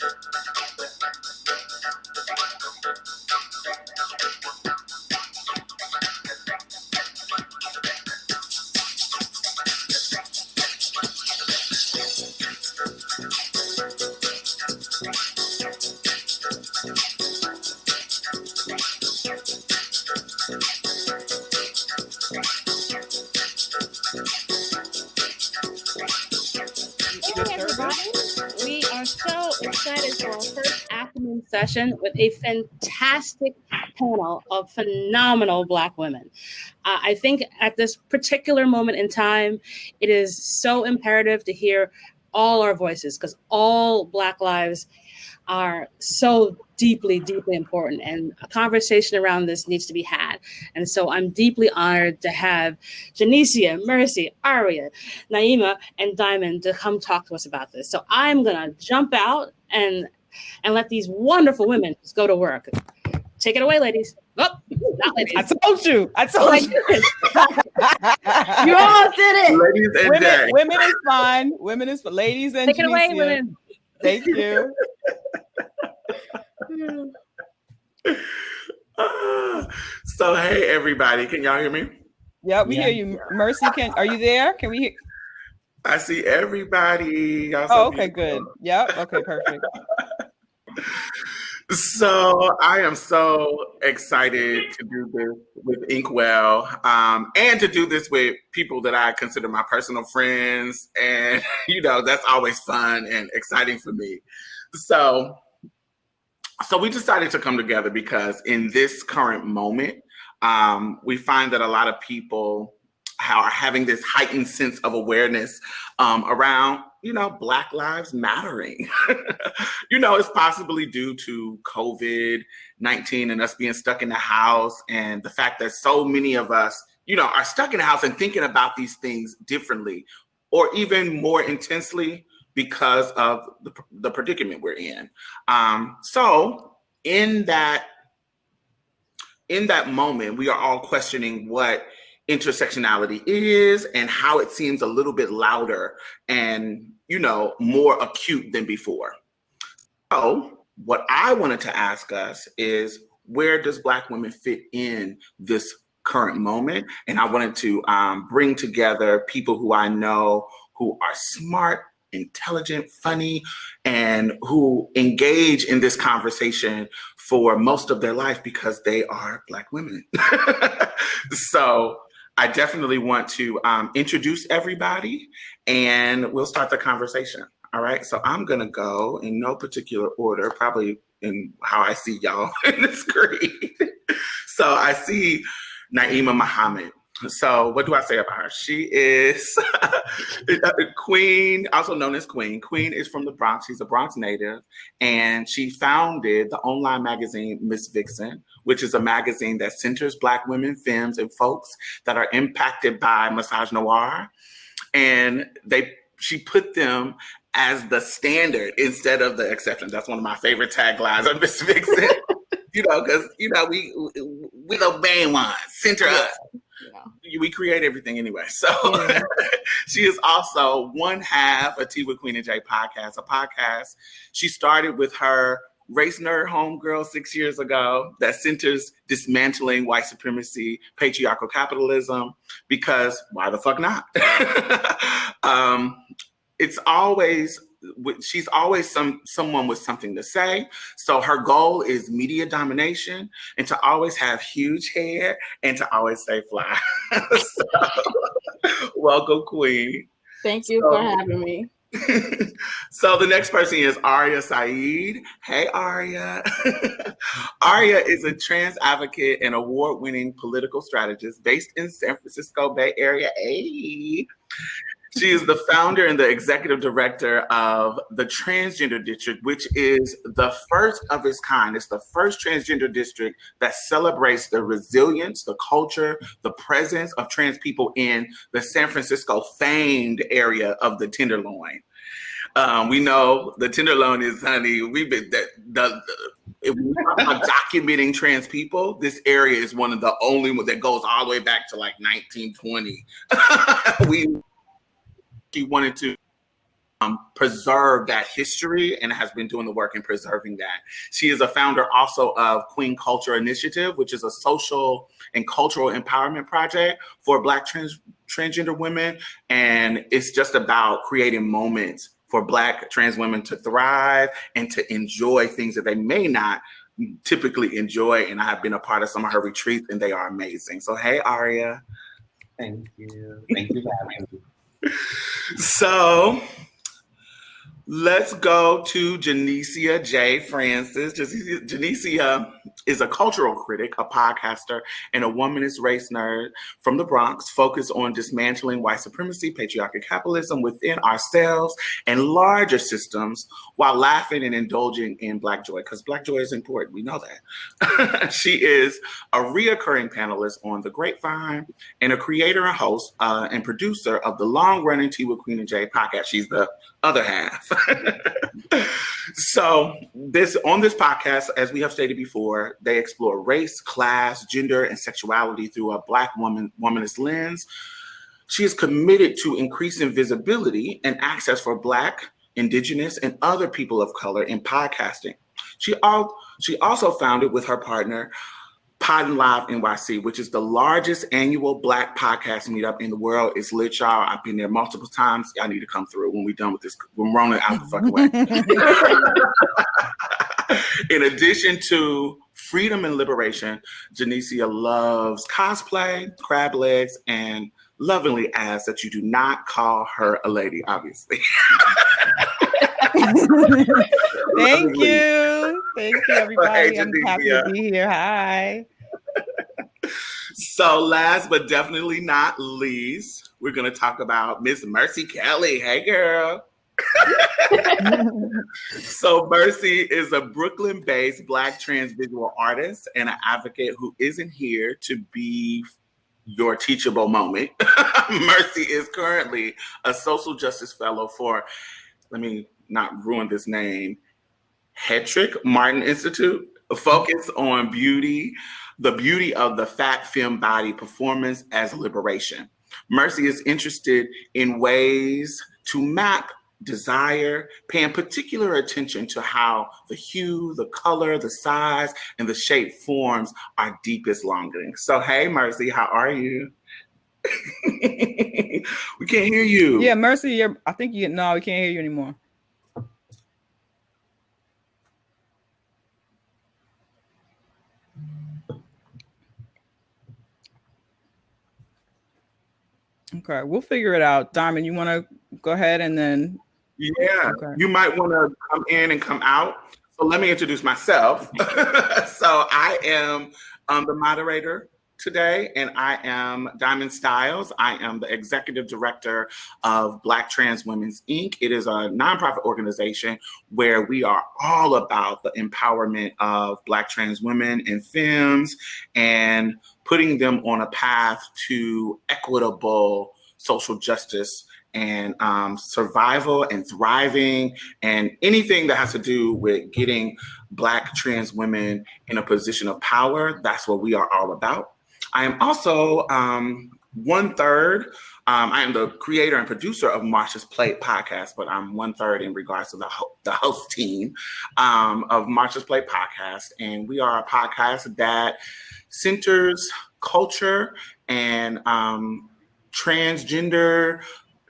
We are so excited for our first afternoon session with a fantastic panel of phenomenal Black women. I think at this particular moment in time, it is so imperative to hear all our voices because all Black lives are so deeply, deeply important, and a conversation around this needs to be had. And so I'm deeply honored to have Janicia, Mercy, Aria, Naima, and Diamond to come talk to us about this. So I'm gonna jump out and let these wonderful women just go to work. Take it away, ladies. Oh, not ladies. I told you. You all did it. Ladies and women is fine. Women is for ladies and take it away, women. Thank you. So hey everybody, can y'all hear me? Yeah, we hear you. Mercy, are you there? Can we hear? I see everybody. Okay, good. Yep. Okay, perfect. So I am so excited to do this with Inkwell, and to do this with people that I consider my personal friends, and that's always fun and exciting for me. So we decided to come together because in this current moment, we find that a lot of people are having this heightened sense of awareness around Black lives mattering. It's possibly due to COVID-19 and us being stuck in the house, and the fact that so many of us, are stuck in the house and thinking about these things differently or even more intensely because of the predicament we're in. So in that moment, we are all questioning what intersectionality is and how it seems a little bit louder and, more acute than before. So what I wanted to ask us is, where does Black women fit in this current moment? And I wanted to bring together people who I know who are smart, intelligent, funny, and who engage in this conversation for most of their life because they are Black women. So I definitely want to introduce everybody, and we'll start the conversation. All right, so I'm gonna go in no particular order, probably in how I see y'all in the screen. So I see Naima Muhammad. So what do I say about her? She is Queen, also known as Queen. Queen is from the Bronx. She's a Bronx native, and she founded the online magazine Miss Vixen, which is a magazine that centers Black women, femmes, and folks that are impacted by misogynoir. And she put them as the standard instead of the exception. That's one of my favorite taglines of Miss Vixen. Because we the main ones, center us. We create everything anyway. So she is also one half of Tea with Queen and Jay podcast, a podcast she started with her race nerd homegirl 6 years ago that centers dismantling white supremacy, patriarchal capitalism, because why the fuck not? She's always someone with something to say. So her goal is media domination and to always have huge hair and to always stay fly. So, welcome, Queen. Thank you for having me. So the next person is Aria Saeed. Hey, Aria. Aria is a trans advocate and award-winning political strategist based in San Francisco Bay Area. Hey. She is the founder and the executive director of the Transgender District, which is the first of its kind. It's the first transgender district that celebrates the resilience, the culture, the presence of trans people in the San Francisco famed area of the Tenderloin. We know the Tenderloin is, honey, if we talk about documenting trans people, this area is one of the only ones that goes all the way back to like 1920. She wanted to preserve that history and has been doing the work in preserving that. She is a founder also of Queen Culture Initiative, which is a social and cultural empowerment project for Black transgender women. And it's just about creating moments for Black trans women to thrive and to enjoy things that they may not typically enjoy. And I have been a part of some of her retreats and they are amazing. So, hey, Aria. Thank you. Thank you for having me. So let's go to Janicia J. Francis. Janicia is a cultural critic, a podcaster, and a womanist race nerd from the Bronx, focused on dismantling white supremacy, patriarchal capitalism within ourselves and larger systems while laughing and indulging in Black joy, because Black joy is important. We know that. She is a reoccurring panelist on The Grapevine and a creator and host and producer of the long-running Tea with Queen and Jay podcast. She's the other half. So on this podcast, as we have stated before, they explore race, class, gender, and sexuality through a Black womanist lens. She is committed to increasing visibility and access for Black, Indigenous, and other people of color in podcasting. She also founded with her partner Pod and Live NYC, which is the largest annual Black podcast meetup in the world. It's lit, y'all. I've been there multiple times. Y'all need to come through when we're done with this. When we're on it out the fucking way. In addition to freedom and liberation, Janicia loves cosplay, crab legs, and lovingly asks that you do not call her a lady, obviously. Thank you. Thank you, everybody. Hey, I'm happy to be here. Hi. So last but definitely not least, we're going to talk about Miss Mercy Kelly. Hey, girl. So Mercy is a Brooklyn-based Black trans visual artist and an advocate who isn't here to be your teachable moment. Mercy is currently a social justice fellow for, let me not ruin this name, Hedrick Martin Institute, a focus on the beauty of the fat femme body performance as liberation. Mercy is interested in ways to map desire, paying particular attention to how the hue, the color, the size, and the shape forms our deepest longing. So, hey, Mercy, how are you? We can't hear you. Yeah, Mercy, I think we can't hear you anymore. Okay, we'll figure it out. Diamond, you want to go ahead and then? Yeah, okay. You might want to come in and come out. So let me introduce myself. So I am the moderator today, and I am Diamond Stylz. I am the executive director of Black Trans Women's Inc. It is a nonprofit organization where we are all about the empowerment of Black trans women and femmes and putting them on a path to equitable social justice and survival and thriving and anything that has to do with getting Black trans women in a position of power. That's what we are all about. I am also one-third. I am the creator and producer of Marsha's Plate podcast, but I'm one-third in regards to the host team of Marsha's Plate podcast. And we are a podcast that centers culture and transgender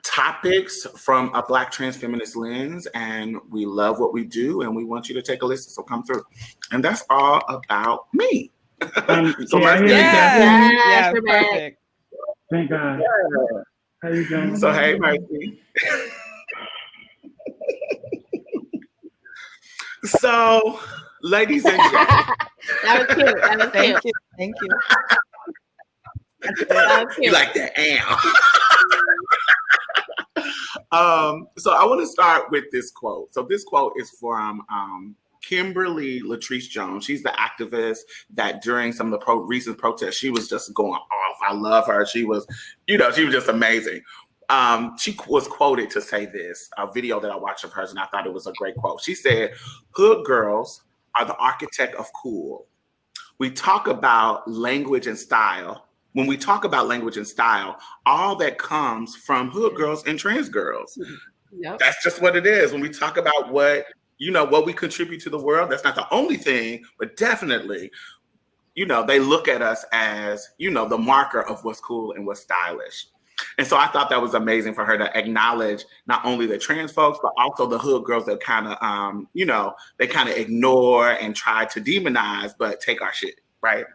topics from a Black trans feminist lens, and we love what we do, and we want you to take a listen. So come through, and that's all about me. So yeah, perfect. Thank God. Yeah. How you doing? So hey, Mercy. So, ladies and gentlemen, That was cute. That was Thank cute. you. Thank you. That was cute. you like that? So I want to start with this quote. So this quote is from Kimberly Latrice Jones. She's the activist that during some of the recent protests, she was just going off. I love her. She was just amazing. She was quoted to say this, a video that I watched of hers, and I thought it was a great quote. She said, "Hood girls are the architect of cool. We talk about language and style. When we talk about language and style, all that comes from hood girls and trans girls. Yep. That's just what it is. When we talk about what we contribute to the world, that's not the only thing, but definitely, they look at us as, the marker of what's cool and what's stylish. And so I thought that was amazing for her to acknowledge not only the trans folks, but also the hood girls that kind of, they kind of ignore and try to demonize, but take our shit, right?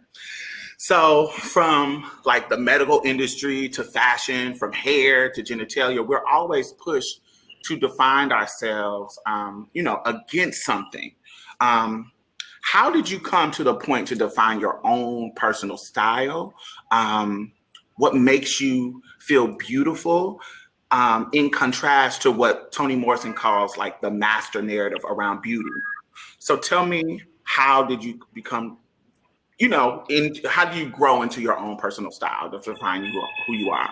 So from like the medical industry to fashion, from hair to genitalia, we're always pushed to define ourselves, against something. How did you come to the point to define your own personal style? What makes you feel beautiful, in contrast to what Toni Morrison calls like the master narrative around beauty? So tell me, how did you become, how do you grow into your own personal style to define who you are?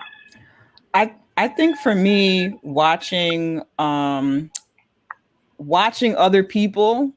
I think for me, watching other people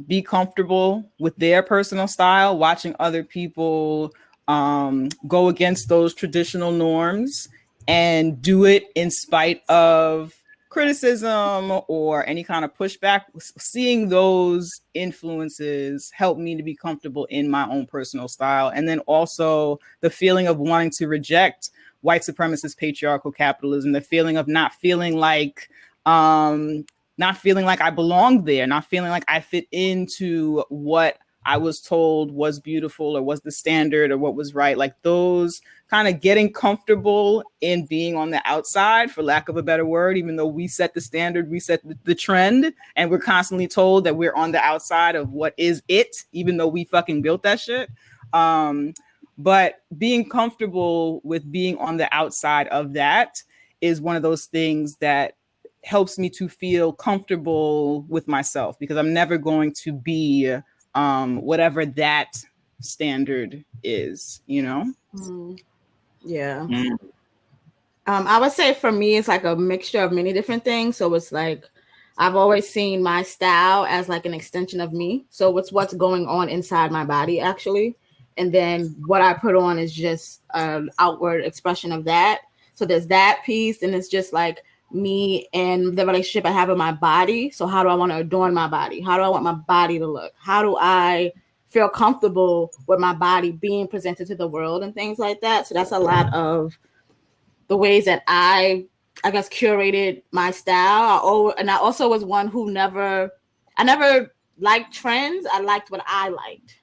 be comfortable with their personal style, watching other people go against those traditional norms and do it in spite of criticism or any kind of pushback, seeing those influences help me to be comfortable in my own personal style. And then also the feeling of wanting to reject white supremacist patriarchal capitalism, the feeling of not feeling like I belong there, not feeling like I fit into what I was told was beautiful or was the standard or what was right. Like those kind of getting comfortable in being on the outside, for lack of a better word, even though we set the standard, we set the trend, and we're constantly told that we're on the outside of what is it, even though we fucking built that shit. But being comfortable with being on the outside of that is one of those things that helps me to feel comfortable with myself, because I'm never going to be whatever that standard is, Yeah. I would say for me, it's like a mixture of many different things. So it's like, I've always seen my style as like an extension of me. So it's what's going on inside my body, actually. And then what I put on is just an outward expression of that. So there's that piece, and it's just like me and the relationship I have with my body. So how do I want to adorn my body? How do I want my body to look? How do I feel comfortable with my body being presented to the world and things like that? So that's a lot of the ways that I guess curated my style. And I also was one who never liked trends. I liked what I liked.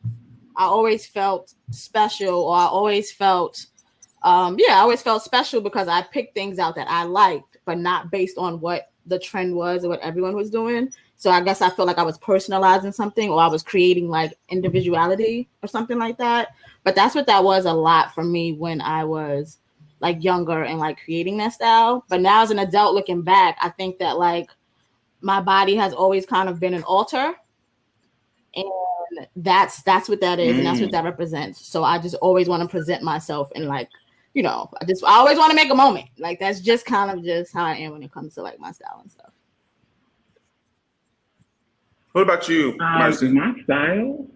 I always felt special, or I always felt special because I picked things out that I liked, but not based on what the trend was or what everyone was doing. So I guess I felt like I was personalizing something, or I was creating like individuality or something like that. But that's what that was a lot for me when I was like younger and like creating that style. But now as an adult looking back, I think that like my body has always kind of been an altar. And that's what that is, and that's what that represents. So I just always want to present myself in like, I always want to make a moment. Like that's just kind of just how I am when it comes to like my style and stuff. What about you, Mercy? My style,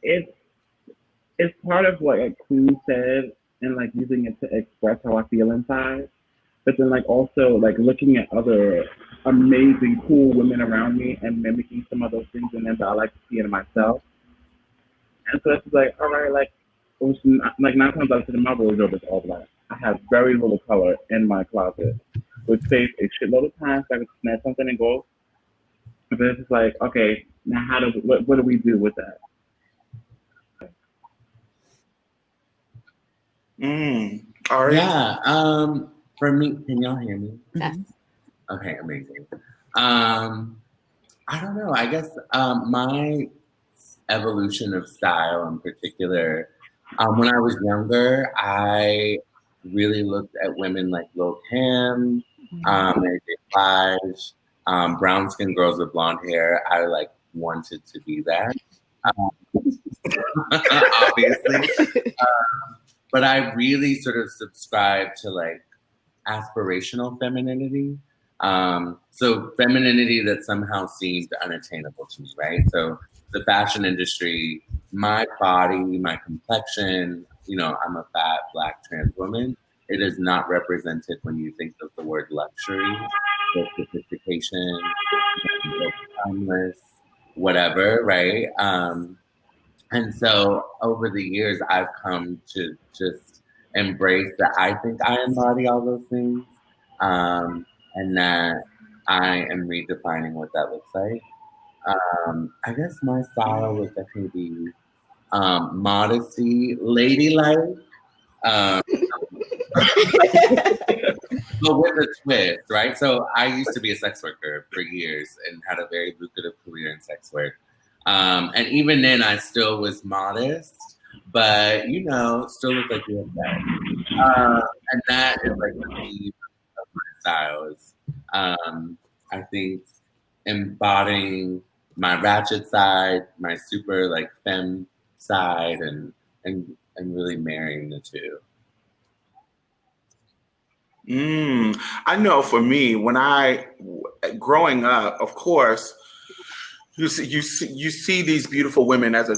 it's part of what like Queen said, and like using it to express how I feel inside. But then like also like looking at other amazing, cool women around me and mimicking some of those things in them that I like to see in myself. And so it's like, all right, like 9 times out of 10 my wardrobe is all black. I have very little color in my closet, which saves a shitload of time so I can snatch something and go. But it's just like, okay, now what do we do with that? Aria? Yeah. For me, can y'all hear me? Yes. Okay, amazing. I don't know. I guess my evolution of style in particular, when I was younger, I really looked at women like Lil Kim, Mary J. Blige, brown skinned girls with blonde hair. I like wanted to be that, obviously. But I really sort of subscribe to like aspirational femininity. So femininity that somehow seems unattainable to me, right? So the fashion industry, my body, my complexion, I'm a fat Black trans woman. It is not represented when you think of the word luxury. the sophistication, the timeless, whatever, right? And so over the years, I've come to just embrace that I think I embody all those things, and that I am redefining what that looks like. I guess my style would definitely be modesty, ladylike, um, but with a twist, right? So I used to be a sex worker for years and had a very lucrative career in sex work. And even then, I still was modest, but you know, still looked like you had that. And that is like the theme of my styles. I think embodying my ratchet side, my super like femme side, and really marrying the two. I know for me, when growing up, of course, you see these beautiful women as a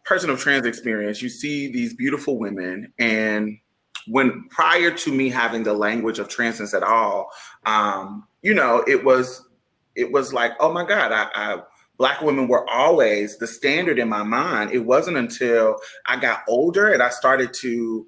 person of trans experience. You see these beautiful women, and when prior to me having the language of transness at all, you know, it was like, oh my God, Black women were always the standard in my mind. It wasn't until I got older and I started to,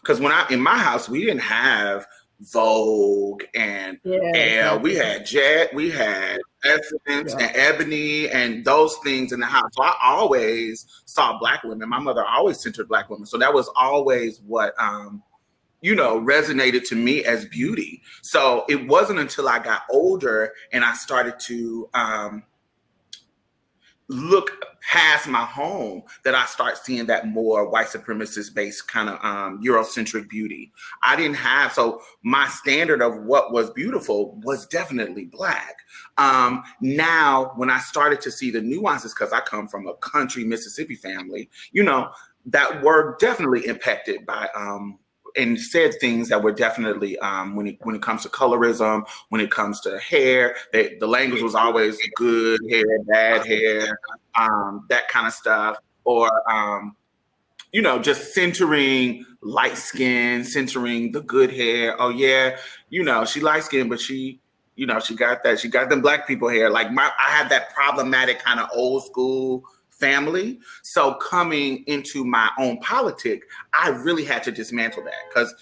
because in my house, we didn't have Vogue and we had Jet, we had Essence and Ebony and those things in the house. So I always saw Black women. My mother always centered Black women. So that was always what, you know, resonated to me as beauty. So it wasn't until I got older and I started to look past my home that I start seeing that more white supremacist based kind of Eurocentric beauty. I didn't have, so my standard of what was beautiful was definitely Black. Now, when I started to see the nuances, because I come from a country Mississippi family, you know, that were definitely impacted by and said things that were definitely when it comes to colorism, when it comes to hair, the language was always good hair, bad hair, that kind of stuff, or you know, just centering light skin, centering the good hair. Oh yeah, you know, she light skin, but she, you know, she got them Black people hair. Like I had that problematic kind of old school family. So coming into my own politic, I really had to dismantle that, because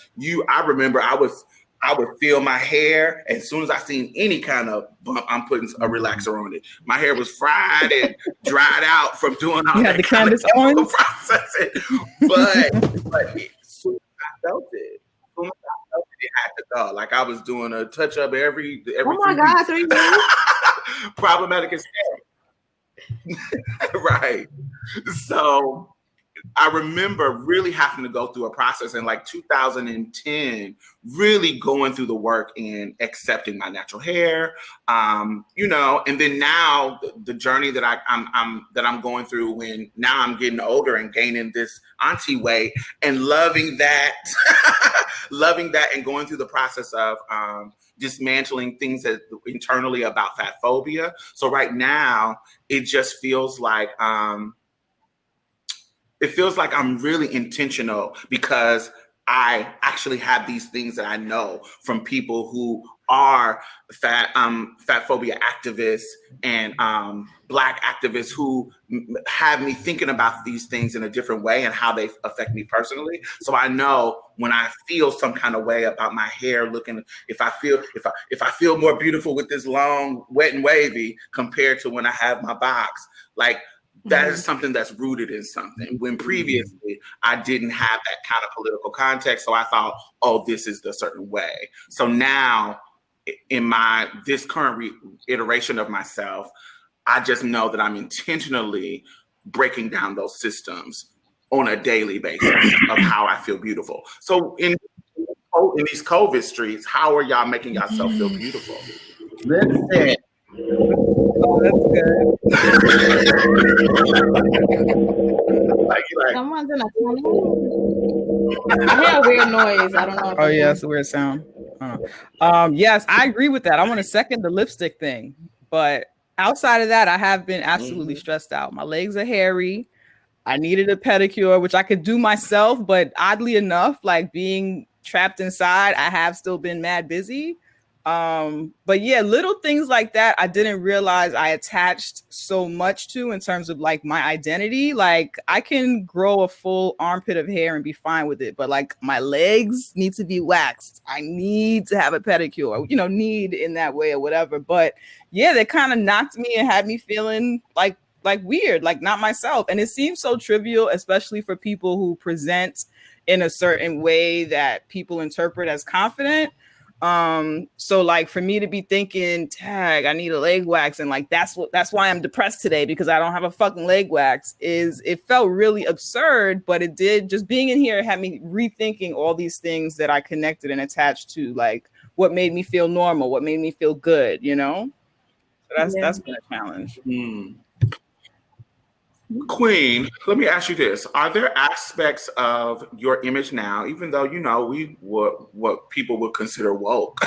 I remember I would feel my hair as soon as I seen any kind of bump, I'm putting a relaxer on it. My hair was fried and dried out from doing all that kind of chemical processing. But as soon as I felt it, it had to go. Like I was doing a touch up every oh my God, 3 days. Problematic as hell. Right. So I remember really having to go through a process in like 2010, really going through the work and accepting my natural hair, you know, and then now the journey that I'm going through, when now I'm getting older and gaining this auntie weight and loving that, and going through the process of dismantling things that internally about fat phobia. So right now it just feels like I'm really intentional, because I actually have these things that I know from people who are fat phobia activists and Black activists who have me thinking about these things in a different way and how they affect me personally. So I know when I feel some kind of way about my hair looking, if I feel more beautiful with this long, wet and wavy compared to when I have my box, like that is something that's rooted in something, when previously I didn't have that kind of political context. So I thought, oh, this is the certain way. So now in this current iteration of myself, I just know that I'm intentionally breaking down those systems on a daily basis of how I feel beautiful. So in these COVID streets, how are y'all making yourself feel beautiful? Listen. Oh, that's good. like, Someone's in a tunnel. I hear a weird noise. I don't know. Oh yeah, it's a weird sound. Yes, I agree with that. I want to second the lipstick thing, but outside of that, I have been absolutely stressed out. My legs are hairy. I needed a pedicure, which I could do myself, but oddly enough, like being trapped inside, I have still been mad busy. But yeah, little things like that I didn't realize I attached so much to in terms of like my identity. Like I can grow a full armpit of hair and be fine with it, but like my legs need to be waxed. I need to have a pedicure, you know, need in that way or whatever. But yeah, that kind of knocked me and had me feeling like weird, like not myself. And it seems so trivial, especially for people who present in a certain way that people interpret as confident. So like for me to be thinking, tag, I need a leg wax, and like that's why I'm depressed today, because I don't have a fucking leg wax, it felt really absurd. But it did, just being in here had me rethinking all these things that I connected and attached to, like what made me feel normal, what made me feel good, you know. So that's been a challenge. Queen, let me ask you this. Are there aspects of your image now, even though, you know, what people would consider woke,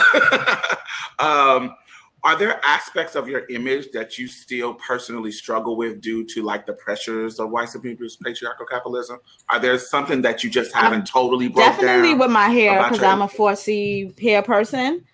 are there aspects of your image that you still personally struggle with due to like the pressures of white supremacy, patriarchal capitalism? Are there something that you just haven't totally broke down? Definitely with my hair, because I'm a 4C hair person.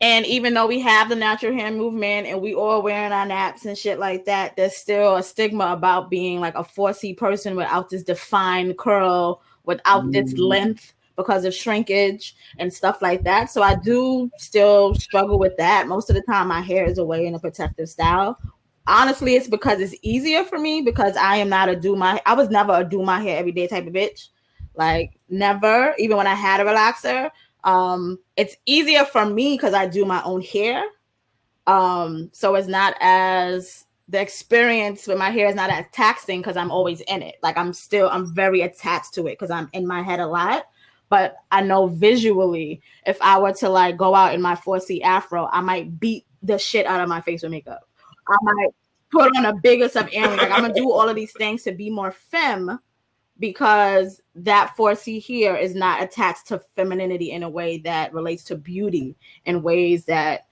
And even though we have the natural hair movement and we all wearing our naps and shit like that, there's still a stigma about being like a 4C person without this defined curl, without this length because of shrinkage and stuff like that. So I do still struggle with that. Most of the time my hair is away in a protective style. Honestly, it's because it's easier for me, because I am not I was never a do my hair every day type of bitch. Like never, even when I had a relaxer. It's easier for me because I do my own hair. So it's not as, the experience with my hair is not as taxing because I'm always in it. Like I'm very attached to it because I'm in my head a lot. But I know visually, if I were to like go out in my 4C afro, I might beat the shit out of my face with makeup. I might put on a biggest of earring. Like I'm gonna do all of these things to be more femme, because that 4C here is not attached to femininity in a way that relates to beauty in ways that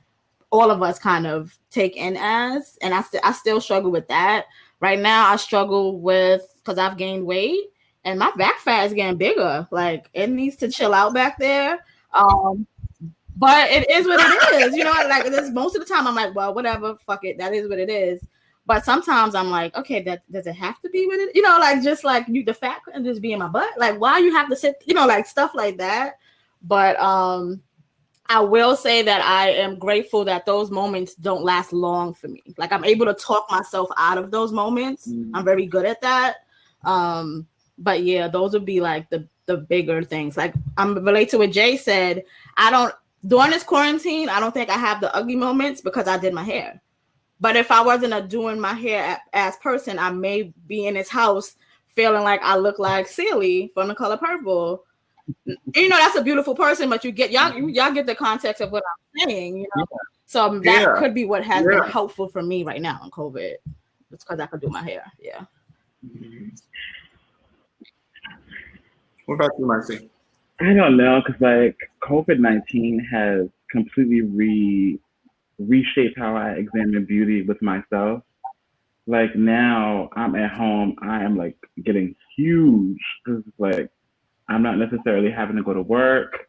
all of us kind of take in as. And I still struggle with that. Right now, I struggle with, because I've gained weight and my back fat is getting bigger. Like it needs to chill out back there. But it is what it is. You know, like this, most of the time I'm like, well, whatever, fuck it. That is what it is. But sometimes I'm like, okay, that does it have to be with it? You know, like just like the fat couldn't just be in my butt. Like why you have to sit, you know, like stuff like that. But I will say that I am grateful that those moments don't last long for me. Like I'm able to talk myself out of those moments. I'm very good at that. But yeah, those would be like the bigger things. Like I'm related to what Jay said. During this quarantine, I don't think I have the ugly moments because I did my hair. But if I wasn't doing my hair as person, I may be in his house feeling like I look like Celie from The Color Purple. You know, that's a beautiful person, but you get y'all get the context of what I'm saying, you know. So that could be what has been helpful for me right now in COVID. It's because I could do my hair. Yeah. What about you, Marcy? I don't know, because like COVID-19 has completely reshape how I examine beauty with myself. Like now I'm at home, I am like getting huge. This is like, I'm not necessarily having to go to work.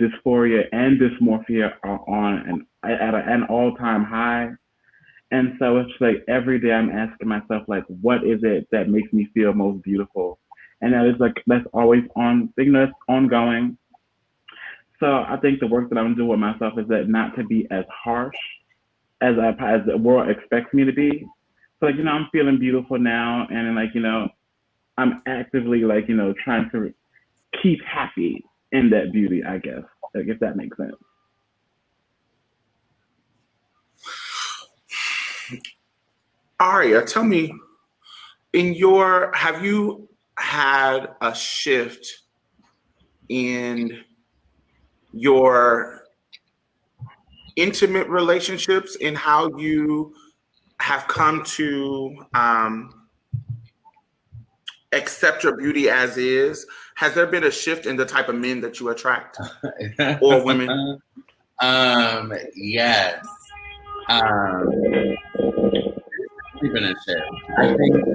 Dysphoria and dysmorphia are on at an all-time high. And so it's like every day I'm asking myself, like, what is it that makes me feel most beautiful? And that's always on, you know, it's ongoing. So I think the work that I'm doing with myself is that not to be as harsh as the world expects me to be. So like, you know, I'm feeling beautiful now, and like, you know, I'm actively like, you know, trying to keep happy in that beauty, I guess, like, if that makes sense. Aria, tell me, have you had a shift in your intimate relationships, in how you have come to accept your beauty as is? Has there been a shift in the type of men that you attract or women? Yes. It's been a shift. I think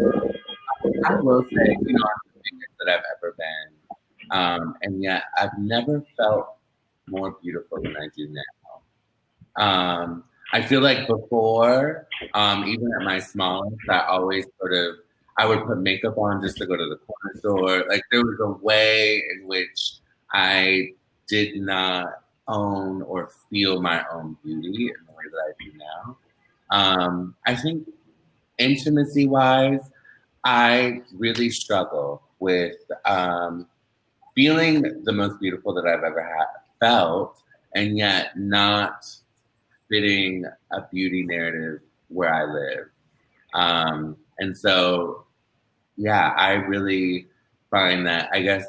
I will say, you know, I'm the biggest that I've ever been. And yet I've never felt more beautiful than I do now. I feel like before, even at my smallest, I would put makeup on just to go to the corner store. Like there was a way in which I did not own or feel my own beauty in the way that I do now. I think intimacy wise, I really struggle with feeling the most beautiful that I've ever felt, and yet not fitting a beauty narrative where I live. And so, yeah, I really find that, I guess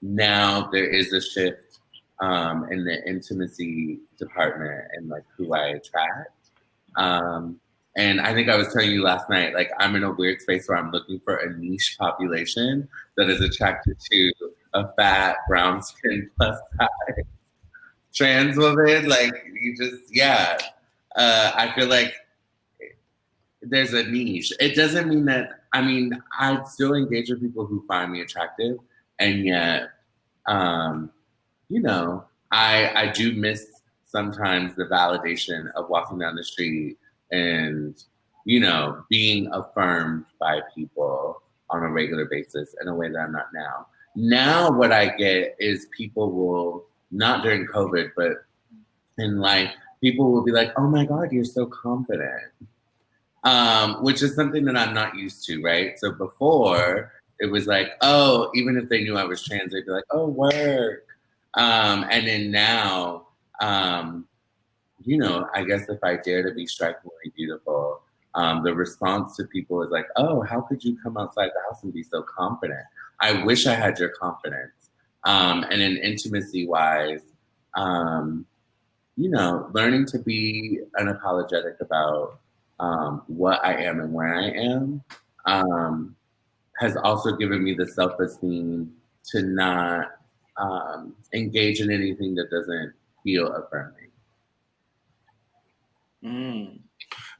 now there is a shift in the intimacy department and like who I attract. And I think I was telling you last night, like I'm in a weird space where I'm looking for a niche population that is attracted to a fat, brown skin, plus size trans woman. Like you just, yeah. I feel like there's a niche. It doesn't mean that, I mean, I still engage with people who find me attractive, and yet, you know, I do miss sometimes the validation of walking down the street and, you know, being affirmed by people on a regular basis in a way that I'm not now. Now what I get is people will, not during COVID, but in life, people will be like, oh my God, you're so confident. Which is something that I'm not used to, right? So before, it was like, oh, even if they knew I was trans, they'd be like, oh, work. And then now, you know, I guess if I dare to be strikingly beautiful, the response to people is like, oh, how could you come outside the house and be so confident? I wish I had your confidence. And in intimacy-wise, you know, learning to be unapologetic about what I am and where I am has also given me the self-esteem to not engage in anything that doesn't feel affirming.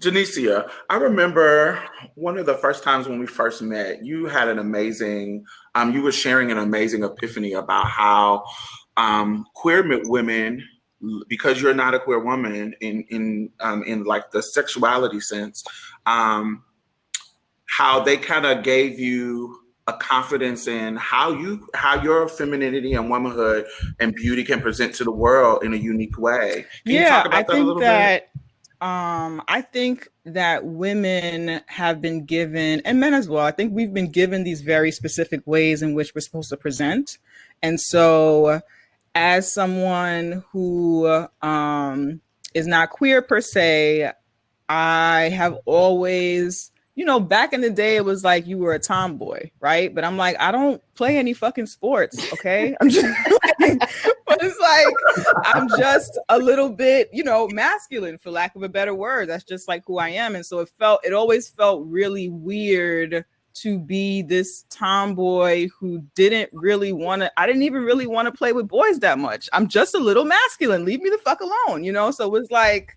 Janicia, I remember one of the first times when we first met, you had an amazing, you were sharing an amazing epiphany about how queer women, because you're not a queer woman in like the sexuality sense, how they kind of gave you a confidence in how your femininity and womanhood and beauty can present to the world in a unique way. Can you talk about that a little bit? I think that women have been given, and men as well, I think we've been given these very specific ways in which we're supposed to present. And so as someone who is not queer per se, I have always, you know, back in the day, it was like you were a tomboy, right? But I'm like, I don't play any fucking sports, okay? I'm just like, but it's like, I'm just a little bit, you know, masculine, for lack of a better word. That's just like who I am. And so it always felt really weird to be this tomboy who didn't even really want to play with boys that much. I'm just a little masculine. Leave me the fuck alone, you know? So it was like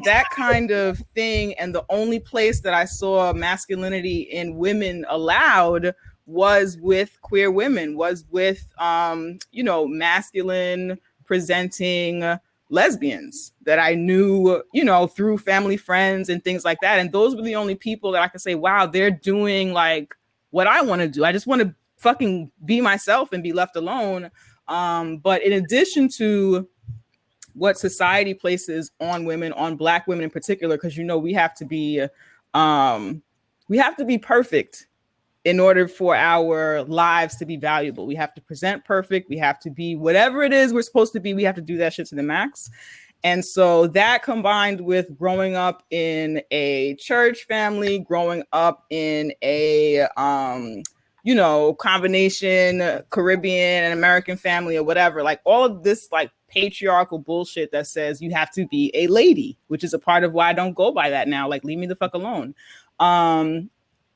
that kind of thing. And the only place that I saw masculinity in women allowed was with queer women, was with, you know, masculine presenting lesbians that I knew, you know, through family friends and things like that. And those were the only people that I could say, wow, they're doing like what I want to do. I just want to fucking be myself and be left alone. But in addition to what society places on women, on Black women in particular, because, you know, we have to be perfect in order for our lives to be valuable. We have to present perfect. We have to be whatever it is we're supposed to be. We have to do that shit to the max. And so that, combined with growing up in a church family, growing up in a, you know, combination Caribbean and American family or whatever, like all of this like patriarchal bullshit that says you have to be a lady, which is a part of why I don't go by that now. Like, leave me the fuck alone.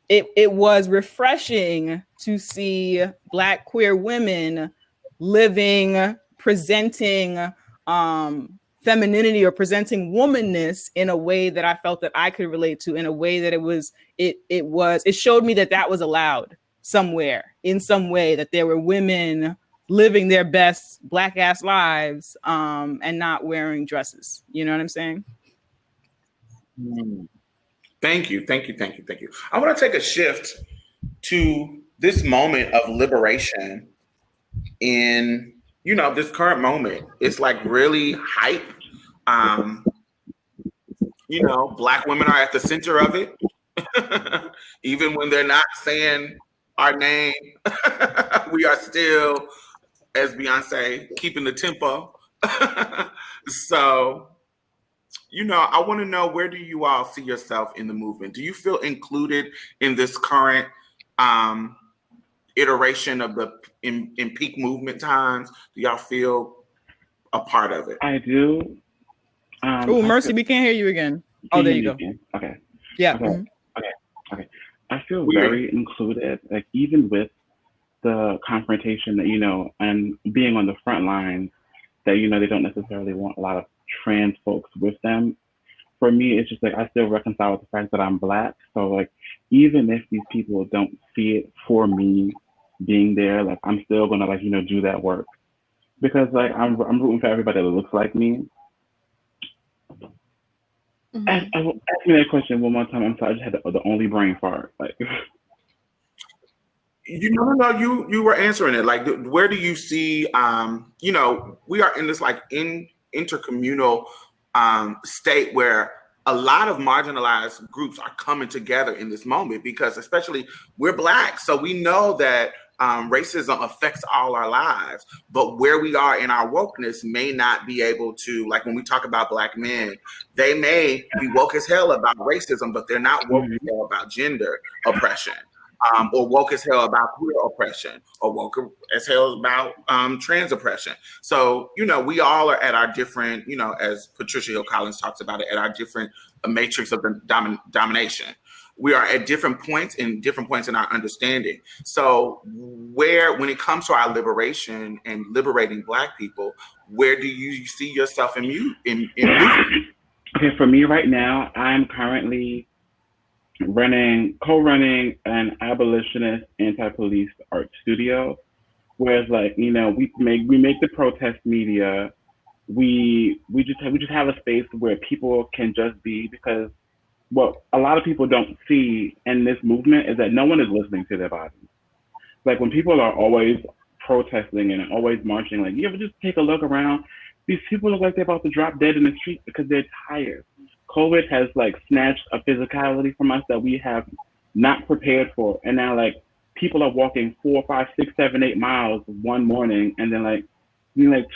It was refreshing to see Black queer women living, presenting femininity or presenting womanness in a way that I felt that I could relate to, in a way that it showed me that was allowed somewhere, in some way, that there were women living their best Black ass lives and not wearing dresses. You know what I'm saying? Thank you. I want to take a shift to this moment of liberation in, this current moment. It's like really hype. Black women are at the center of it. Even when they're not saying our name, we are still, as Beyonce, keeping the tempo. So, I want to know, where do you all see yourself in the movement? Do you feel included in this current iteration of in peak movement times? Do y'all feel a part of it? I do. Mercy, we can't hear you again. Oh, there you go. Okay. Yeah. Okay. Mm-hmm. Okay. I feel very included, like even with the confrontation that, and being on the front lines that, they don't necessarily want a lot of trans folks with them. For me, it's just like, I still reconcile with the fact that I'm Black. So like, even if these people don't see it for me being there, like I'm still gonna like, do that work. Because like, I'm rooting for everybody that looks like me. Mm-hmm. Ask me that question one more time. I'm sorry, I just had the only brain fart. Like, No, you were answering it. Like, where do you see? We are in this like intercommunal state where a lot of marginalized groups are coming together in this moment, because especially we're Black, so we know that racism affects all our lives, but where we are in our wokeness may not be able to, like when we talk about Black men, they may be woke as hell about racism, but they're not woke as hell about gender oppression, or woke as hell about queer oppression, or woke as hell about trans oppression. So, we all are at our different, as Patricia Hill Collins talks about it, at our different matrix of domination. We are at different points in our understanding. So when it comes to our liberation and liberating Black people, where do you see yourself in movement? Okay, for me right now, I'm currently co-running an abolitionist anti-police art studio. Whereas like, we make the protest media. We just have a space where people can just be, because what a lot of people don't see in this movement is that no one is listening to their bodies. Like when people are always protesting and always marching, like you ever just take a look around, these people look like they're about to drop dead in the street because they're tired. COVID has like snatched a physicality from us that we have not prepared for. And now like people are walking 4, 5, 6, 7, 8 miles one morning, and then like,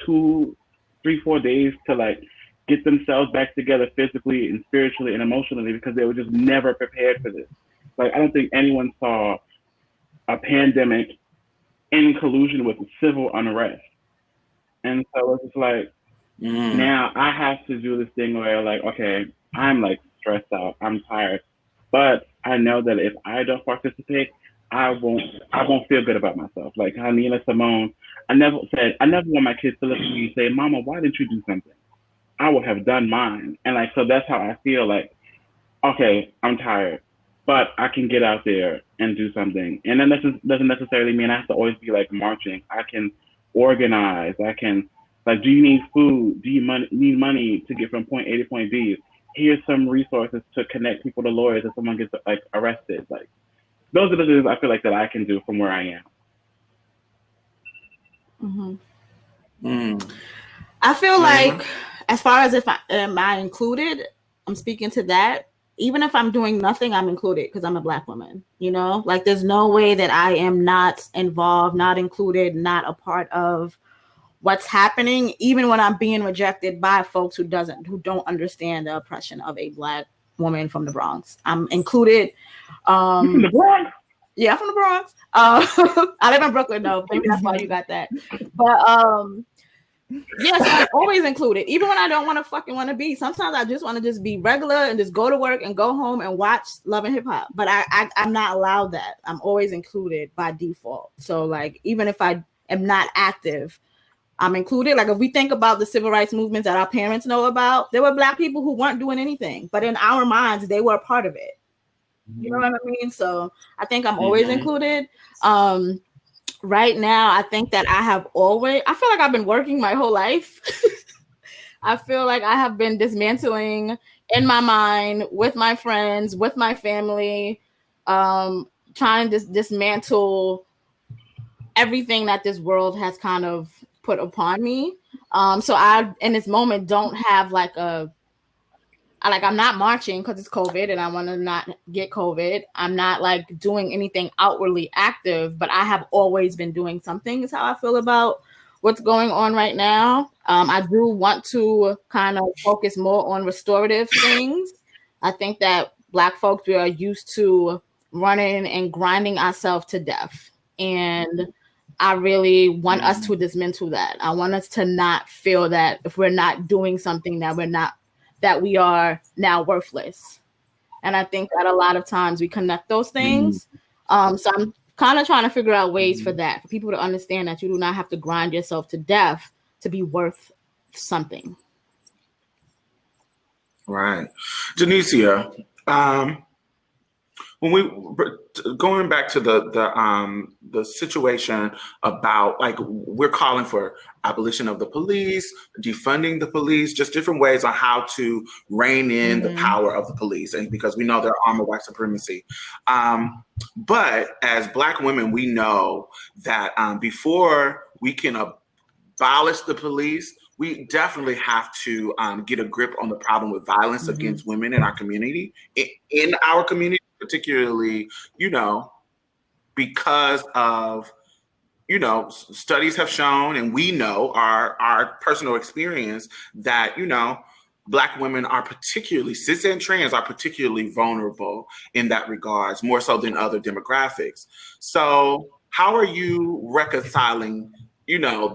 2, 3, 4 days to like get themselves back together physically and spiritually and emotionally, because they were just never prepared for this. Like, I don't think anyone saw a pandemic in collusion with civil unrest. And so it's just like, now I have to do this thing where like, okay, I'm like stressed out, I'm tired, but I know that if I don't participate, I won't feel good about myself. Like how Nina Simone, I never want my kids to look at me and say, Mama, why didn't you do something? I would have done mine. And like, so that's how I feel. Like, okay, I'm tired, but I can get out there and do something. And then that doesn't necessarily mean I have to always be like marching. I can organize. I can, like, do you need food? Do you need money to get from point A to point B? Here's some resources to connect people to lawyers if someone gets like arrested. Like, those are the things I feel like that I can do from where I am. I feel like, as far as am I included, I'm speaking to that. Even if I'm doing nothing, I'm included because I'm a Black woman. Like there's no way that I am not involved, not included, not a part of what's happening, even when I'm being rejected by folks who don't understand the oppression of a Black woman from the Bronx. I'm included. You from the Bronx? Yeah, I'm from the Bronx. I live in Brooklyn though. Maybe that's why you got that. But yes, I'm always included, even when I don't want to be. Sometimes I just want to just be regular and just go to work and go home and watch Love and Hip Hop. But I'm not allowed that. I'm always included by default. So like, even if I am not active, I'm included. Like if we think about the civil rights movements that our parents know about, there were Black people who weren't doing anything, but in our minds, they were a part of it. You know what I mean? So I think I'm always included. Right now, I think that I feel like I've been working my whole life. I feel like I have been dismantling in my mind with my friends, with my family, trying to dismantle everything that this world has kind of put upon me. So I, in this moment, don't have I'm not marching because it's COVID and I want to not get COVID. I'm not like doing anything outwardly active, but I have always been doing something is how I feel about what's going on right now. I do want to kind of focus more on restorative things. I think that Black folks, we are used to running and grinding ourselves to death. And I really want us to dismantle that. I want us to not feel that if we're not doing something that we are now worthless. And I think that a lot of times we connect those things. So I'm kind of trying to figure out ways for that, for people to understand that you do not have to grind yourself to death to be worth something. Right. Janicia, when we going back to the situation about like we're calling for abolition of the police, defunding the police, just different ways on how to rein in the power of the police, and because we know they're armed with white supremacy. But as Black women, we know that before we can abolish the police, we definitely have to get a grip on the problem with violence against women in our community, in our community, particularly, because of, studies have shown, and we know our personal experience that, Black women are particularly, cis and trans are particularly vulnerable in that regards, more so than other demographics. So how are you reconciling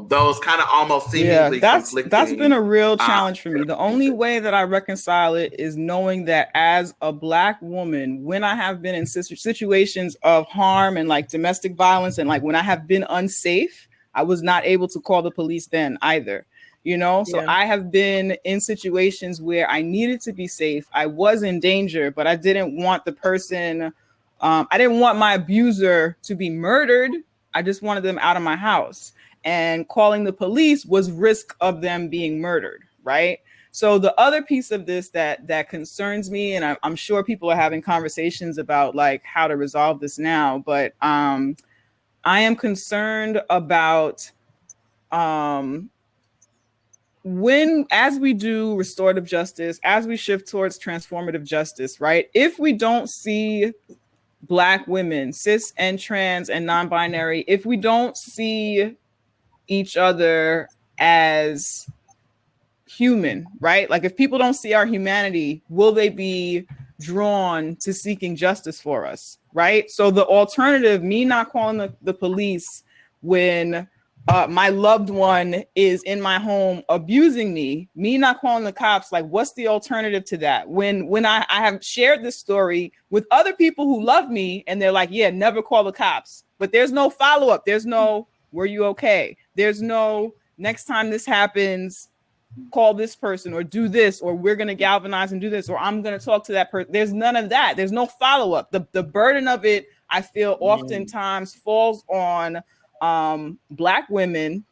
those kind of almost seemingly conflicting. That's been a real challenge for me. The only way that I reconcile it is knowing that as a Black woman, when I have been in situations of harm and like domestic violence, and like when I have been unsafe, I was not able to call the police then either. So I have been in situations where I needed to be safe. I was in danger, but I didn't want the person, I didn't want my abuser to be murdered. I just wanted them out of my house. And calling the police was risk of them being murdered, right? So the other piece of this that concerns me, and I'm sure people are having conversations about like how to resolve this now, but I am concerned about as we do restorative justice, as we shift towards transformative justice, right? If we don't see Black women, cis and trans and non-binary, if we don't see each other as human, right? Like if people don't see our humanity, will they be drawn to seeking justice for us, right? So the alternative, me not calling the police when my loved one is in my home abusing me not calling the cops, like what's the alternative to that? When I have shared this story with other people who love me and they're like, yeah, never call the cops, but there's no follow-up. There's no, were you okay? There's no, next time this happens, call this person or do this, or we're going to galvanize and do this, or I'm going to talk to that person. There's none of that. There's no follow-up. The burden of it, I feel oftentimes falls on Black women,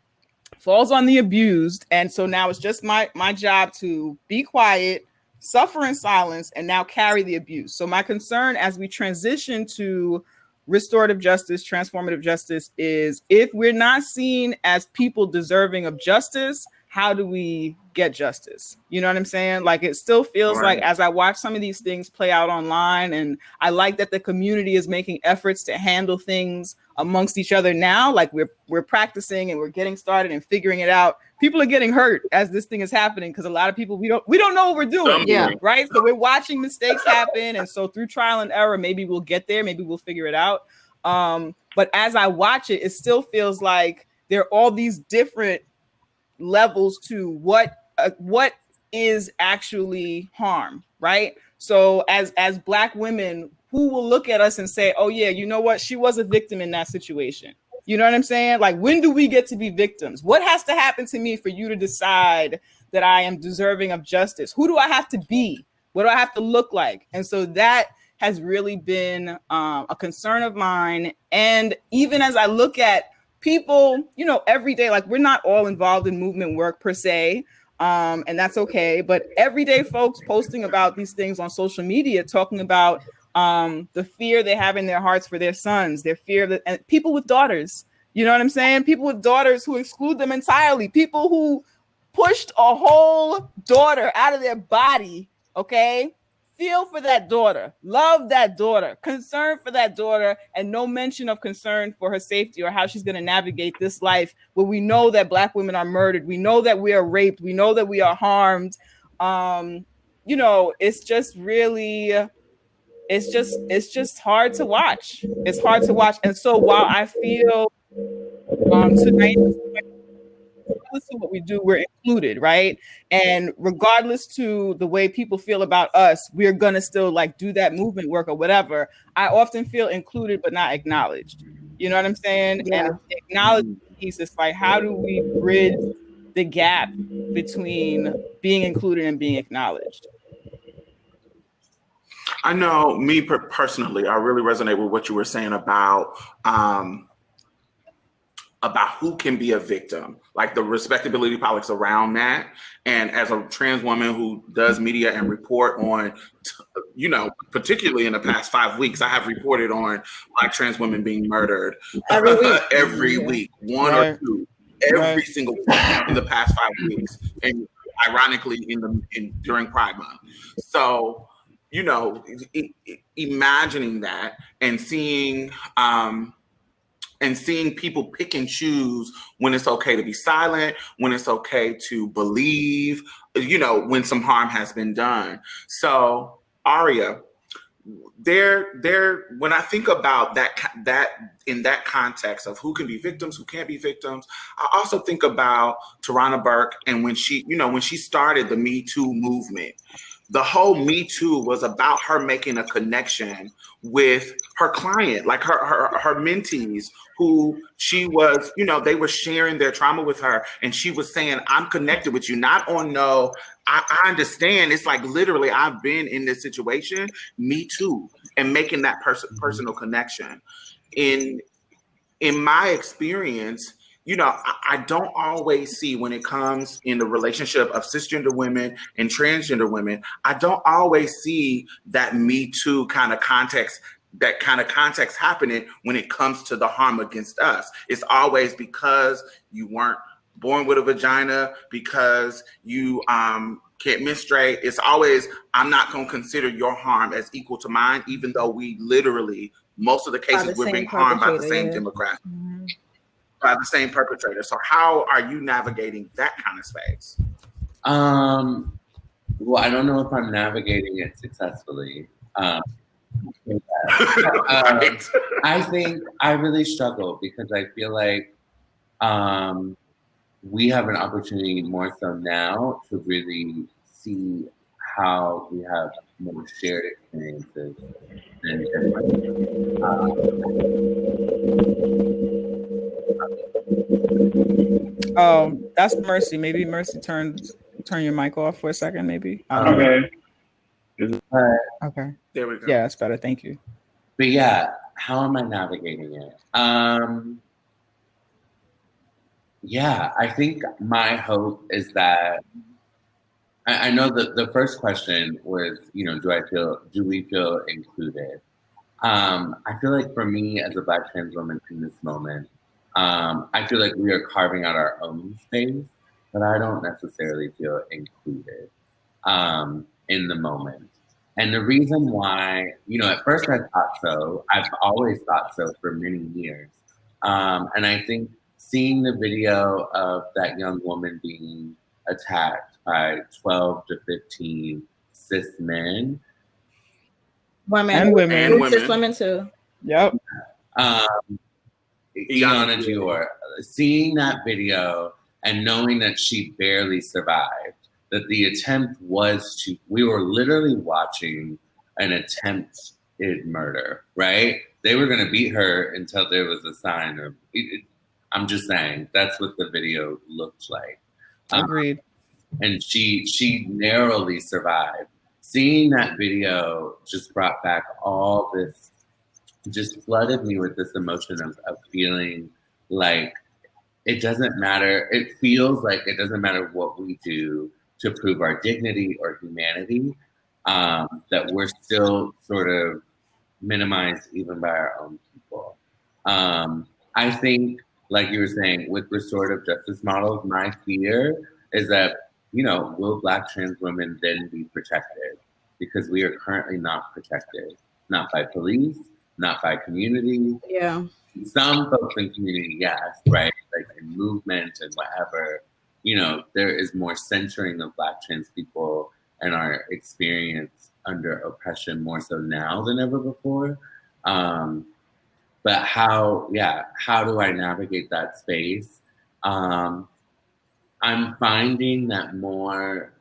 falls on the abused. And so now it's just my job to be quiet, suffer in silence, and now carry the abuse. So my concern as we transition to restorative justice, transformative justice, is if we're not seen as people deserving of justice, how do we get justice? You know what I'm saying? Like it still feels like as I watch some of these things play out online, and I like that the community is making efforts to handle things amongst each other now, like we're practicing and we're getting started and figuring it out. People are getting hurt as this thing is happening because a lot of people we don't know what we're doing. Right. So we're watching mistakes happen. And so through trial and error, maybe we'll get there, maybe we'll figure it out. But as I watch it, it still feels like there are all these different levels to what is actually harm, right? So as Black women, who will look at us and say, oh yeah, you know what? She was a victim in that situation. You know what I'm saying? Like, when do we get to be victims? What has to happen to me for you to decide that I am deserving of justice? Who do I have to be? What do I have to look like? And so that has really been a concern of mine. And even as I look at people, you know, every day, like we're not all involved in movement work per se. And that's okay. But everyday folks posting about these things on social media, talking about the fear they have in their hearts for their sons, their fear that, and people with daughters, you know what I'm saying? People with daughters who exclude them entirely, people who pushed a whole daughter out of their body, okay? Feel for that daughter, love that daughter, concern for that daughter, and no mention of concern for her safety or how she's going to navigate this life where we know that Black women are murdered. We know that we are raped. We know that we are harmed. You know, it's just really, it's just hard to watch. It's hard to watch. And so while I feel tonight, regardless of what we do, we're included, right? And regardless to the way people feel about us, we're gonna still like do that movement work or whatever. I often feel included but not acknowledged. You know what I'm saying? Yeah. And acknowledge piece is like, how do we bridge the gap between being included and being acknowledged? I know me personally, I really resonate with what you were saying about who can be a victim, like the respectability politics around that. And as a trans woman who does media and report on, you know, particularly in the past 5 weeks, I have reported on Black trans women being murdered Every week. every week, one or two, every single week in the past 5 weeks, and ironically during Pride Month. So, you know, imagining that and seeing people pick and choose when it's okay to be silent, when it's okay to believe, you know, when some harm has been done. So, Aria, when I think about that in that context of who can be victims, who can't be victims, I also think about Tarana Burke and when she started the Me Too movement. The whole Me Too was about her making a connection with her client, like her mentees, who she was, you know, they were sharing their trauma with her, and she was saying, I'm connected with you, not on no, I understand. It's like literally, I've been in this situation, me too, and making that personal connection. In my experience, you know, I don't always see when it comes in the relationship of cisgender women and transgender women, I don't always see that Me Too kind of context happening when it comes to the harm against us. It's always because you weren't born with a vagina, because you can't menstruate. It's always, I'm not going to consider your harm as equal to mine, even though we literally, most of the cases we're being harmed by the same demographic. By the same perpetrator. So how are you navigating that kind of space? Well, I don't know if I'm navigating it successfully. Right. I think I really struggle because I feel like we have an opportunity more so now to really see how we have more shared experiences than Oh, that's Mercy. Maybe Mercy turn your mic off for a second, maybe. Okay. Okay. There we go. Yeah, that's better. Thank you. But yeah, how am I navigating it? Yeah, I think my hope is that I know that the first question was, you know, do we feel included? I feel like for me as a Black trans woman in this moment, I feel like we are carving out our own space, but I don't necessarily feel included in the moment. And the reason why, you know, at first I thought so. I've always thought so for many years. And I think seeing the video of that young woman being attacked by 12 to 15 cis men. Women. And women. Cis women too. Yep. Iana Dior, seeing that video and knowing that she barely survived, that the attempt was we were literally watching an attempted murder, right? They were going to beat her until there was a sign of, I'm just saying, that's what the video looked like. Agreed. And she narrowly survived. Seeing that video just brought back all this, just flooded me with this emotion of feeling like, it doesn't matter. It feels like it doesn't matter what we do to prove our dignity or humanity, that we're still sort of minimized even by our own people. I think, like you were saying, with restorative justice models, my fear is that, will Black trans women then be protected? Because we are currently not protected, not by police, not by community. Yeah. Some folks in community, yes, right? Like in movement and whatever, there is more centering of Black trans people and our experience under oppression more so now than ever before. But how do I navigate that space? I'm finding that more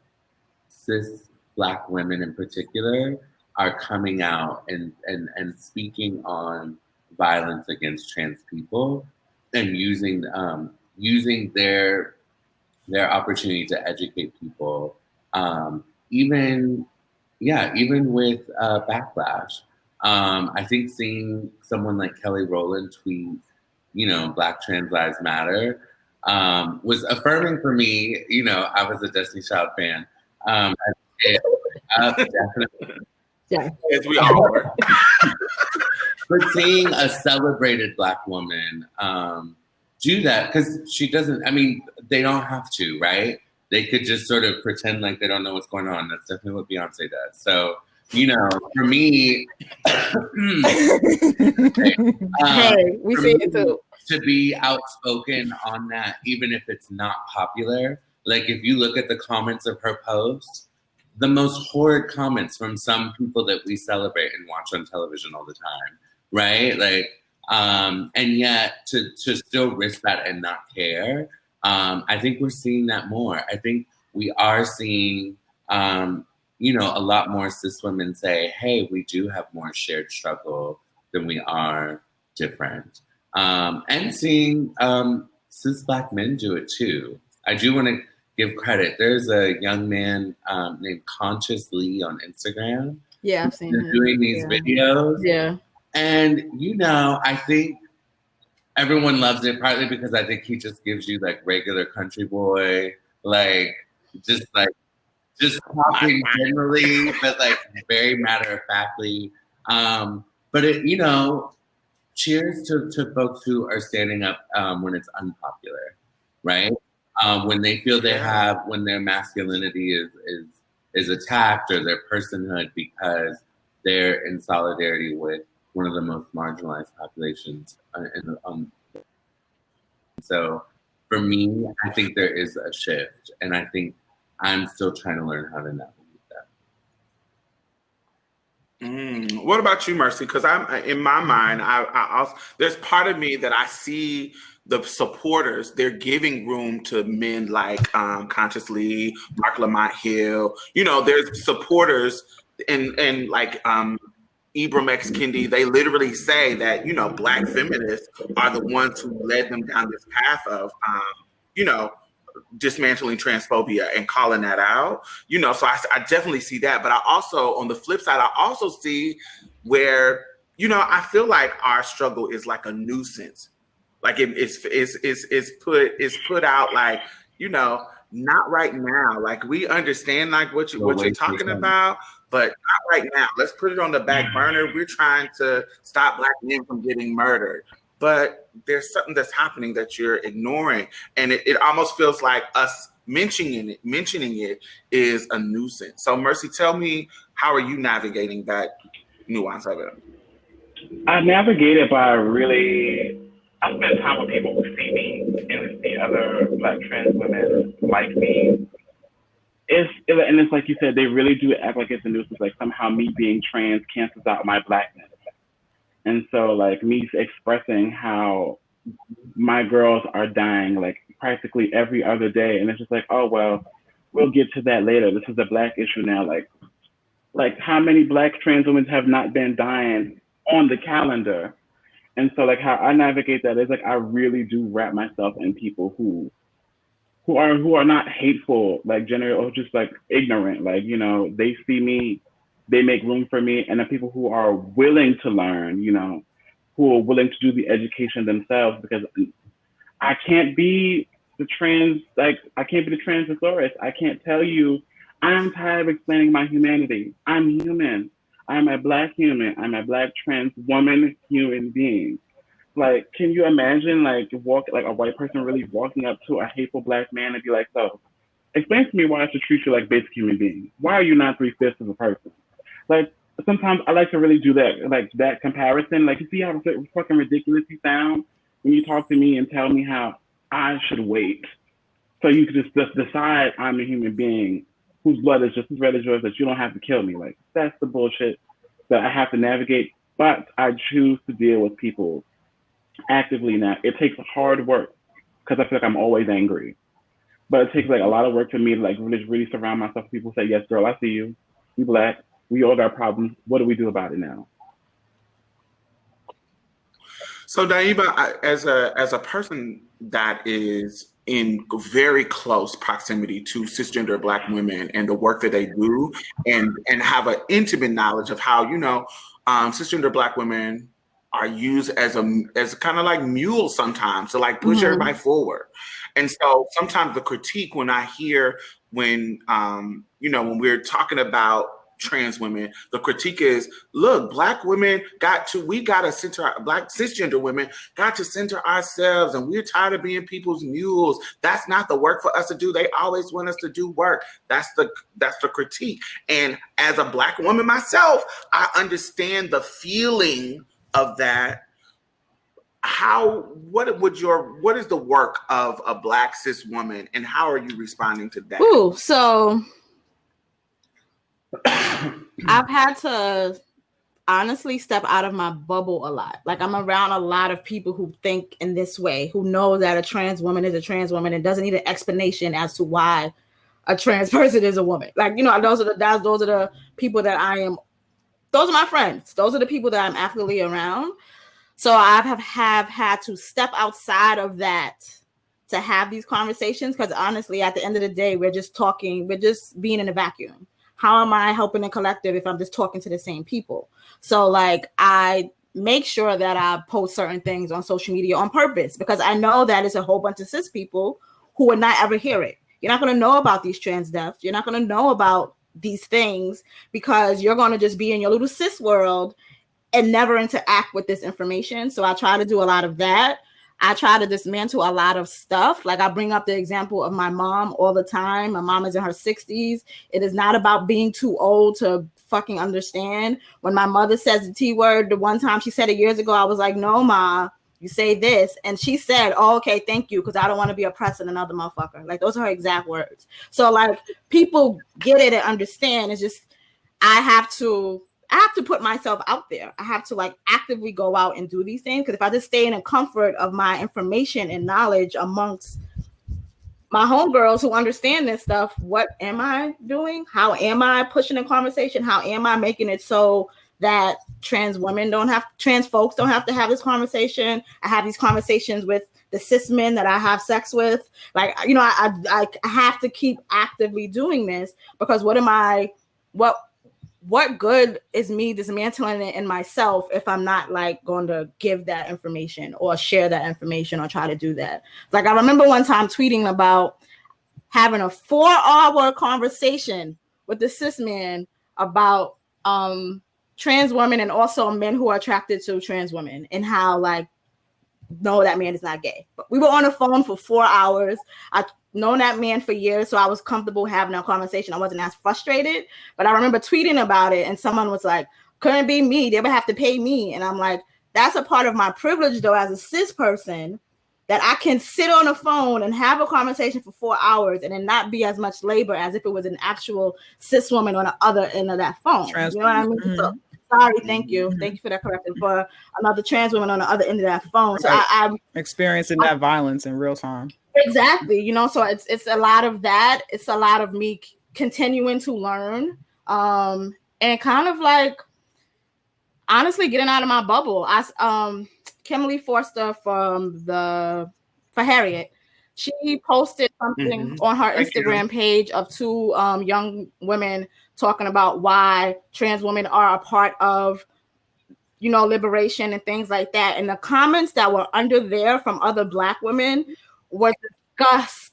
cis Black women in particular are coming out and speaking on violence against trans people and using their opportunity to educate people, even with backlash. I think seeing someone like Kelly Rowland tweet, Black Trans Lives Matter, was affirming for me. I was a Destiny Child fan. Definitely. Yeah. As we all were. But seeing a celebrated Black woman do that, because she doesn't, they don't have to, right? They could just sort of pretend like they don't know what's going on. That's definitely what Beyonce does. So, for me, hey, we see it too. To be outspoken on that, even if it's not popular. Like, if you look at the comments of her post, the most horrid comments from some people that we celebrate and watch on television all the time, right? Like, and yet to still risk that and not care, I think we're seeing that more. I think we are seeing, a lot more cis women say, hey, we do have more shared struggle than we are different. And seeing cis Black men do it too. I do want to give credit. There's a young man named Conscious Lee on Instagram. Yeah, I've seen him doing these videos. Yeah. And, I think everyone loves it, partly because I think he just gives you like regular country boy, just talking generally, but like very matter of factly. But it, cheers to folks who are standing up when it's unpopular, right? When they feel when their masculinity is attacked or their personhood because they're in solidarity with one of the most marginalized populations. So for me, I think there is a shift, and I think I'm still trying to learn how to navigate that. What about you, Mercy? Because I'm in my mind, I also, there's part of me that I see the supporters. They're giving room to men like Conscious Lee, Mark Lamont Hill. There's supporters and like Ibram X. Kendi. They literally say that Black feminists are the ones who led them down this path of dismantling transphobia and calling that out, so I definitely see that. But I also, on the flip side, I also see where, I feel like our struggle is like a nuisance. Like it's put out like, not right now. Like, we understand like what you're talking about, but not right now. Let's put it on the back burner. We're trying to stop Black men from getting murdered. But there's something that's happening that you're ignoring. And it almost feels like us mentioning it is a nuisance. So Mercy, tell me, how are you navigating that nuance of it? I navigate it by I spend time with people who see me and see other Black trans women like me. It's like you said, they really do act like it's a nuisance, like somehow me being trans cancels out my Blackness. And so, like, me expressing how my girls are dying, like, practically every other day. And it's just like, oh, well, we'll get to that later. This is a Black issue now. Like how many Black trans women have not been dying on the calendar? And so, like, how I navigate that is, like, I really do wrap myself in people who are not hateful, like, generally, or just, like, ignorant. Like, they see me, they make room for me, and the people who are willing to learn, who are willing to do the education themselves, because I can't be the trans, like, I can't be the trans thesaurus. I can't tell you, I'm tired of explaining my humanity. I'm human. I'm a Black human. I'm a Black trans woman human being. Like, can you imagine, like, a white person really walking up to a hateful Black man and be like, so, explain to me why I should treat you like basic human beings. Why are you not 3/5 of a person? Like, sometimes I like to really do that, like, that comparison. Like, you see how fucking ridiculous you sound when you talk to me and tell me how I should wait so you can just decide I'm a human being whose blood is just as red as yours, that you don't have to kill me. Like, that's the bullshit that I have to navigate. But I choose to deal with people actively now. It takes hard work because I feel like I'm always angry. But it takes like a lot of work for me to like really surround myself with people who say, yes, girl, I see you. We Black. We all got problems. What do we do about it now? So Diamoon, as a person that is in very close proximity to cisgender Black women and the work that they do, and have an intimate knowledge of how, cisgender Black women are used as kind of like mules sometimes to like push everybody forward. And so sometimes the critique when I hear when we're talking about trans women, the critique is, look, Black women Black cisgender women got to center ourselves, and we're tired of being people's mules. That's not the work for us to do. They always want us to do work. That's the critique. And as a Black woman myself, I understand the feeling of that. What is the work of a Black cis woman, and how are you responding to that? Ooh, so I've had to honestly step out of my bubble a lot. Like, I'm around a lot of people who think in this way, who know that a trans woman is a trans woman and doesn't need an explanation as to why a trans person is a woman. Like, those are the people that those are my friends. Those are the people that I'm actively around. So I have had to step outside of that to have these conversations, because honestly, at the end of the day, we're just talking, we're just being in a vacuum. How am I helping the collective if I'm just talking to the same people? So like, I make sure that I post certain things on social media on purpose, because I know that it's a whole bunch of cis people who would not ever hear it. You're not going to know about these trans deaths. You're not going to know about these things because you're going to just be in your little cis world and never interact with this information. So I try to do a lot of that. I try to dismantle a lot of stuff. Like, I bring up the example of my mom all the time. My mom is in her 60s. It is not about being too old to fucking understand. When my mother says the T word, the one time she said it years ago, I was like, no, Ma, you say this. And she said, oh, okay, thank you, because I don't want to be oppressing another motherfucker. Like, those are her exact words. So like, people get it and understand. It's just, I have to put myself out there. I have to like actively go out and do these things. Because if I just stay in the comfort of my information and knowledge amongst my homegirls who understand this stuff, what am I doing? How am I pushing the conversation? How am I making it so that trans folks don't have to have this conversation? I have these conversations with the cis men that I have sex with. Like, I have to keep actively doing this, because what good is me dismantling it in myself if I'm not like going to give that information or share that information or try to do that? Like, I remember one time tweeting about having a 4-hour conversation with the cis man about trans women and also men who are attracted to trans women, and how like, no, that man is not gay. But we were on the phone for 4 hours. I known that man for years, so I was comfortable having a conversation. I wasn't as frustrated, but I remember tweeting about it, and someone was like, couldn't be me, they would have to pay me. And I'm like, that's a part of my privilege though, as a cis person, that I can sit on a phone and have a conversation for 4 hours and then not be as much labor as if it was an actual cis woman on the other end of that phone. You know what I mean? Mm-hmm. So, sorry, thank you for that correction, for another trans woman on the other end of that phone. Right. So I'm experiencing that violence in real time. Exactly. So it's a lot of that. It's a lot of me continuing to learn, and kind of like honestly getting out of my bubble. Kimberly Forster for Harriet, she posted something on her Instagram page of two young women talking about why trans women are a part of you know, liberation and things like that. And the comments that were under there from other Black women were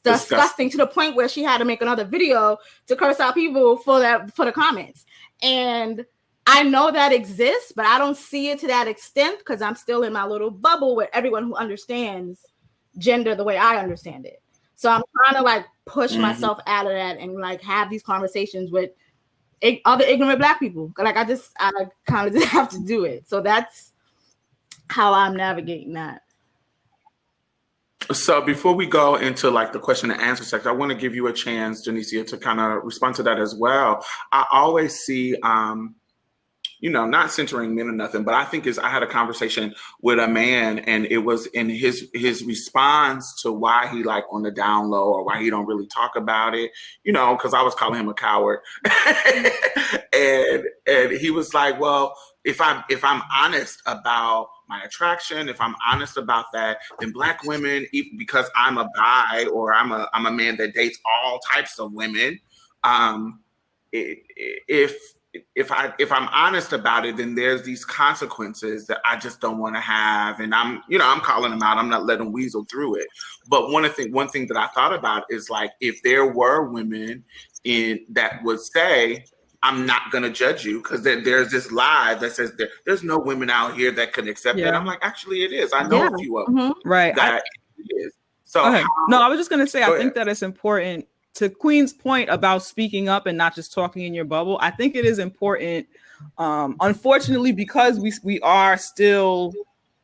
disgusting to the point where she had to make another video to curse out people for the comments. And I know that exists, but I don't see it to that extent because I'm still in my little bubble with everyone who understands gender the way I understand it. So I'm trying to like push myself out of that and like have these conversations with other ignorant Black people. Like I kind of just have to do it. So that's how I'm navigating that. So before we go into like the question and answer section, I want to give you a chance, Janicia, to kind of respond to that as well. I always see, you know, not centering men or nothing, but I think I had a conversation with a man, and it was in his response to why he like on the down low or why he don't really talk about it, you know, because I was calling him a coward, and he was like, well, if I'm honest about my attraction, if I'm honest about that, then Black women, because I'm a bi or I'm a man that dates all types of women, if I'm honest about it, then there's these consequences that I just don't want to have, and I'm calling them out. I'm not letting them weasel through it. But one thing that I thought about is like, if there were women that would say, I'm not going to judge you because there's this lie that says there's no women out here that can accept it. I'm like, actually it is. I know a few of them. Right. That it is. So no, I was just going to say, I think that it's important, to Queen's point about speaking up and not just talking in your bubble. I think it is important, unfortunately, because we are still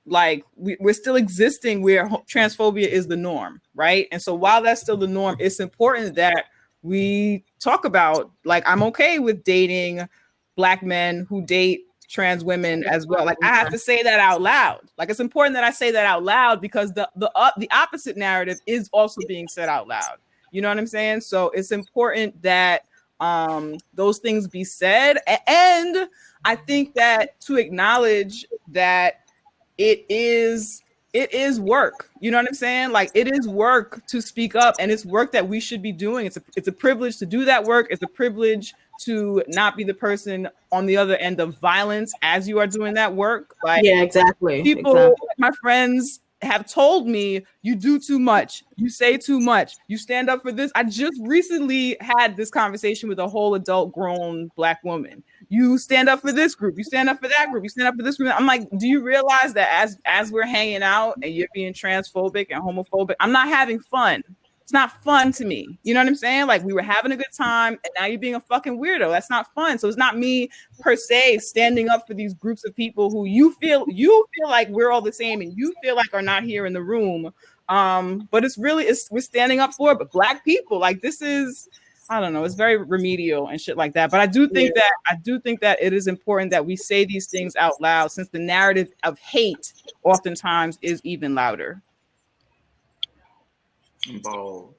like, we're still existing where transphobia is the norm, right? And so while that's still the norm, it's important that we talk about, like, I'm okay with dating Black men who date trans women as well. Like, I have to say that out loud. Like, it's important that I say that out loud because the opposite narrative is also being said out loud. You know what I'm saying? So it's important that those things be said. And I think that to acknowledge that it is work. You know what I'm saying? Like, it is work to speak up, and it's work that we should be doing. It's a privilege to do that work. It's a privilege to not be the person on the other end of violence as you are doing that work. Like, yeah, exactly. People, my friends have told me, you do too much, you say too much, you stand up for this. I just recently had this conversation with a whole adult grown Black woman. You stand up for this group, you stand up for that group, you stand up for this group. I'm like, do you realize that as we're hanging out and you're being transphobic and homophobic, I'm not having fun. It's not fun to me. You know what I'm saying? Like, we were having a good time and now you're being a fucking weirdo. That's not fun. So it's not me per se standing up for these groups of people who you feel like we're all the same and you feel like are not here in the room. But we're standing up for it. But Black people, like, this is, I don't know, it's very remedial and shit like that. But I do think that it is important that we say these things out loud, since the narrative of hate oftentimes is even louder. Bold.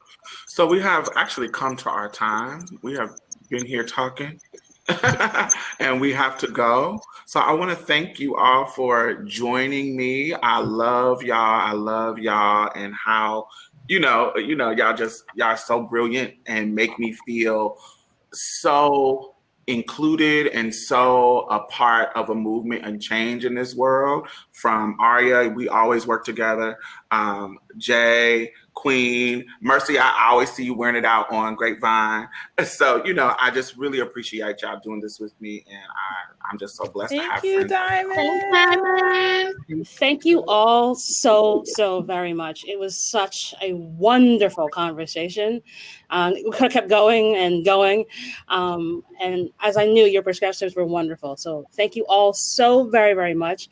So we have actually come to our time. We have been here talking and we have to go. So I want to thank you all for joining me. I love y'all and how, y'all are so brilliant and make me feel so included and so a part of a movement and change in this world. From Aria, we always work together. Jay, Queen, Mercy, I always see you wearing it out on Grapevine. So, I just really appreciate y'all doing this with me, and I'm just so blessed to have friends. Diamond. Thank you all so very much. It was such a wonderful conversation. We could have kept going and going. And as I knew, your perspectives were wonderful. So thank you all so very, very much.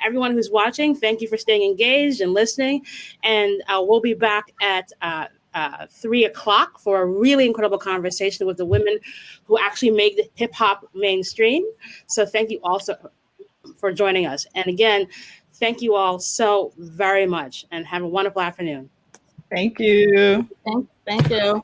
Everyone who's watching, thank you for staying engaged and listening. And we'll be back at 3:00 for a really incredible conversation with the women who actually make the hip hop mainstream. So thank you also for joining us. And again, thank you all so very much, and have a wonderful afternoon. Thank you. Thank you.